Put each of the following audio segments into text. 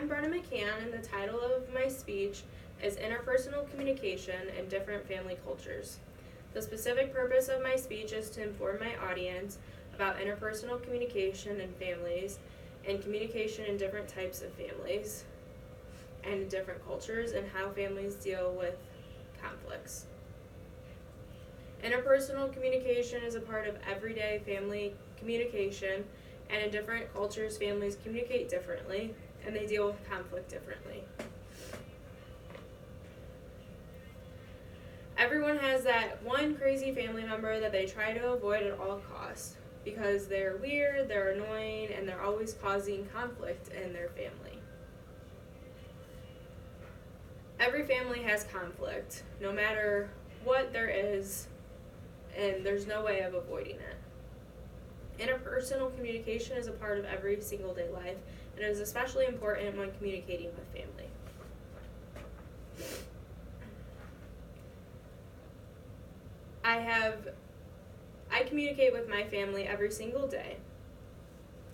Brenna McCann, and the title of my speech is Interpersonal Communication in Different Family Cultures. The specific purpose of my speech is to inform my audience about interpersonal communication in families and communication in different types of families and different cultures and how families deal with conflicts. Interpersonal communication is a part of everyday family communication, and in different cultures, families communicate differently and they deal with conflict differently. Everyone has that one crazy family member that they try to avoid at all costs because they're weird, they're annoying, and they're always causing conflict in their family. Every family has conflict, no matter what there is, and there's no way of avoiding it. Interpersonal communication is a part of every single day life, and it is especially important when communicating with family. I communicate with my family every single day,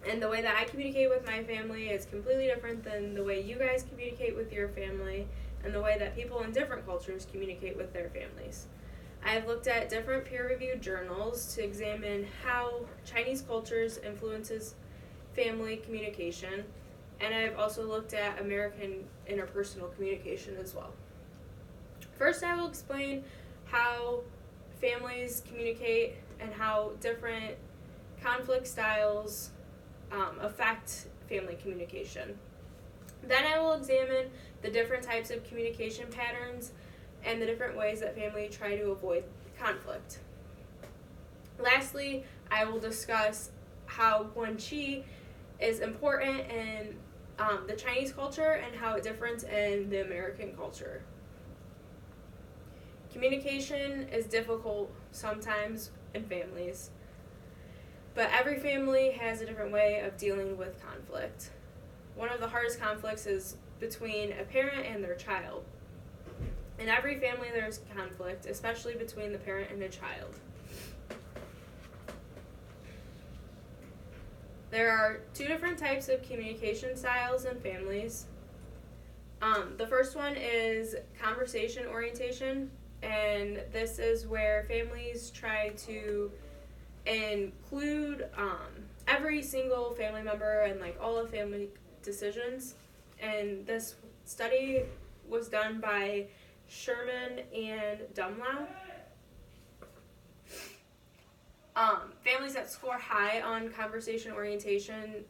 and the way that I communicate with my family is completely different than the way you guys communicate with your family and the way that people in different cultures communicate with their families. I have looked at different peer-reviewed journals to examine how Chinese cultures influences family communication, and I've also looked at American interpersonal communication as well. First, I will explain how families communicate and how different conflict styles affect family communication. Then I will examine the different types of communication patterns and the different ways that families try to avoid conflict. Lastly, I will discuss how guanxi is important in the Chinese culture and how it differs in the American culture. Communication is difficult sometimes in families, but every family has a different way of dealing with conflict. One of the hardest conflicts is between a parent and their child. In every family there's conflict, especially between the parent and a child. There are two different types of communication styles in families. The first one is conversation orientation, and this is where families try to include every single family member and all of family decisions. And this study was done by Sherman and Dumlau. Families that score high on conversation orientation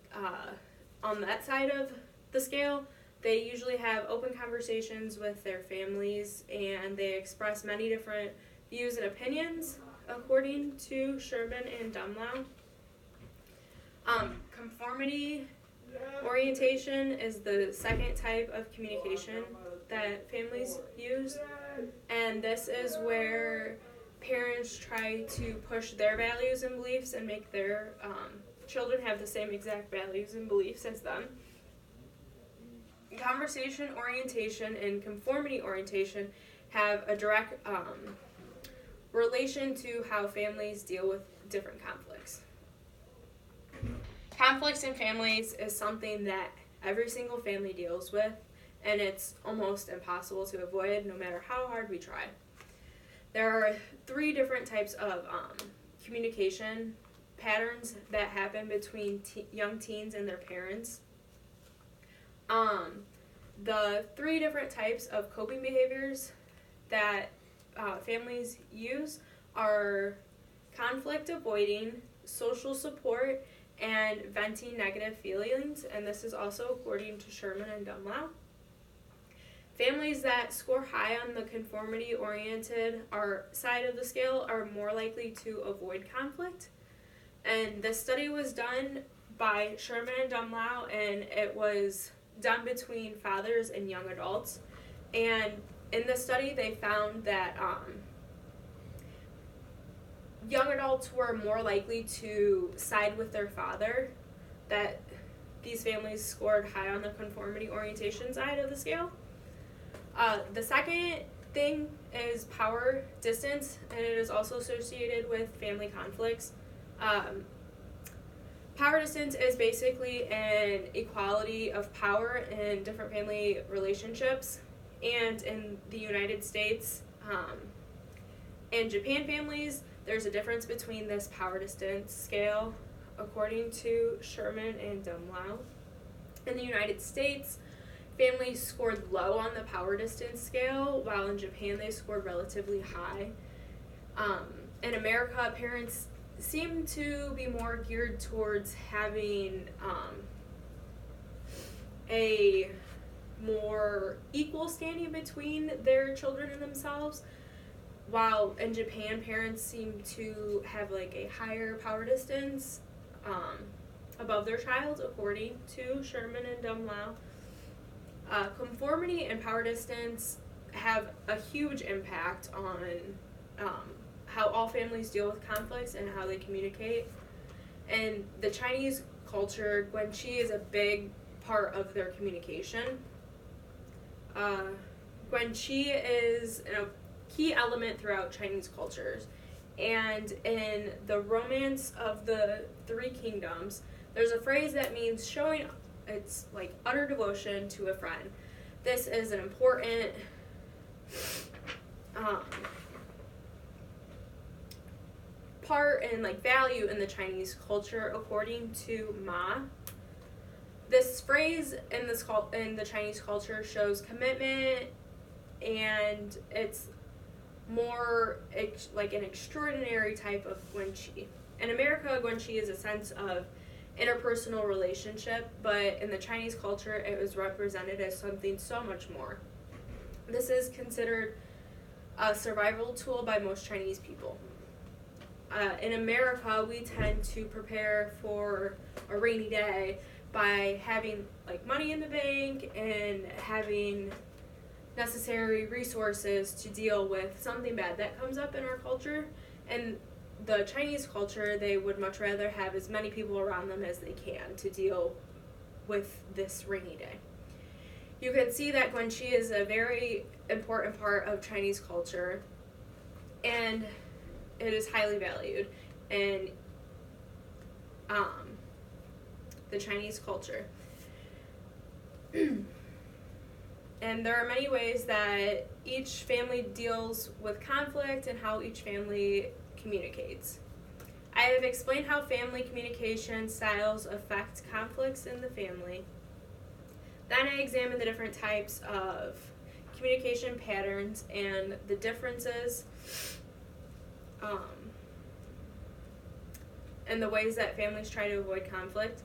on that side of the scale, they usually have open conversations with their families, and they express many different views and opinions, according to Sherman and Dumlau. Conformity orientation is the second type of communication that families use, and this is where parents try to push their values and beliefs and make their children have the same exact values and beliefs as them. Conversation orientation and conformity orientation have a direct relation to how families deal with different conflicts. Conflicts in families is something that every single family deals with, and it's almost impossible to avoid no matter how hard we try. There are three different types of communication patterns that happen between young teens and their parents. The three different types of coping behaviors that families use are conflict avoiding, social support, and venting negative feelings, and this is also according to Sherman and Dumlau. Families that score high on the conformity-oriented side of the scale are more likely to avoid conflict. And this study was done by Sherman and Dumlau, and it was done between fathers and young adults. And in the study, they found that young adults were more likely to side with their father, that these families scored high on the conformity orientation side of the scale. The second thing is power distance, and it is also associated with family conflicts. Power distance is basically an equality of power in different family relationships. And in the United States and Japan families, there's a difference between this power distance scale, according to Sherman and Dumlau. In the United States, families scored low on the power distance scale, while in Japan they scored relatively high. In America, parents seem to be more geared towards having a more equal standing between their children and themselves, while in Japan, parents seem to have like a higher power distance above their child, according to Sherman and Dumlau. Conformity and power distance have a huge impact on how all families deal with conflicts and how they communicate. And the Chinese culture, guanxi is a big part of their communication. Guanxi is a key element throughout Chinese cultures. And in the Romance of the Three Kingdoms, there's a phrase that means showing it's like utter devotion to a friend. This is an important part and like value in the Chinese culture, according to Ma. This phrase in the Chinese culture shows commitment, and it's more like an extraordinary type of guanxi. In America, guanxi is a sense of interpersonal relationship, but in the Chinese culture, it was represented as something so much more. This is considered a survival tool by most Chinese people. In America, we tend to prepare for a rainy day by having like money in the bank and having necessary resources to deal with something bad that comes up in our culture. And the Chinese culture, they would much rather have as many people around them as they can to deal with this rainy day. You can see that guanxi is a very important part of Chinese culture, and it is highly valued in the Chinese culture. And there are many ways that each family deals with conflict and how each family communicates. I have explained how family communication styles affect conflicts in the family. Then I examined the different types of communication patterns and the differences and the ways that families try to avoid conflict.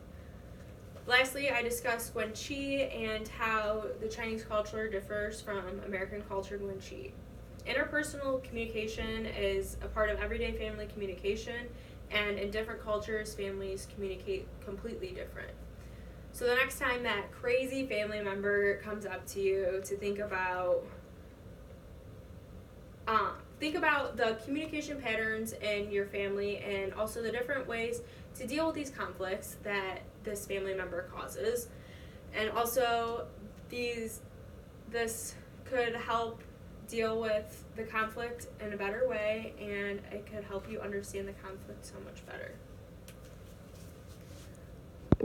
Lastly, I discussed guanxi and how the Chinese culture differs from American culture guanxi. Interpersonal communication is a part of everyday family communication, and in different cultures, families communicate completely different. So the next time that crazy family member comes up to you to think about the communication patterns in your family and also the different ways to deal with these conflicts that this family member causes. And also this could help deal with the conflict in a better way, and it could help you understand the conflict so much better.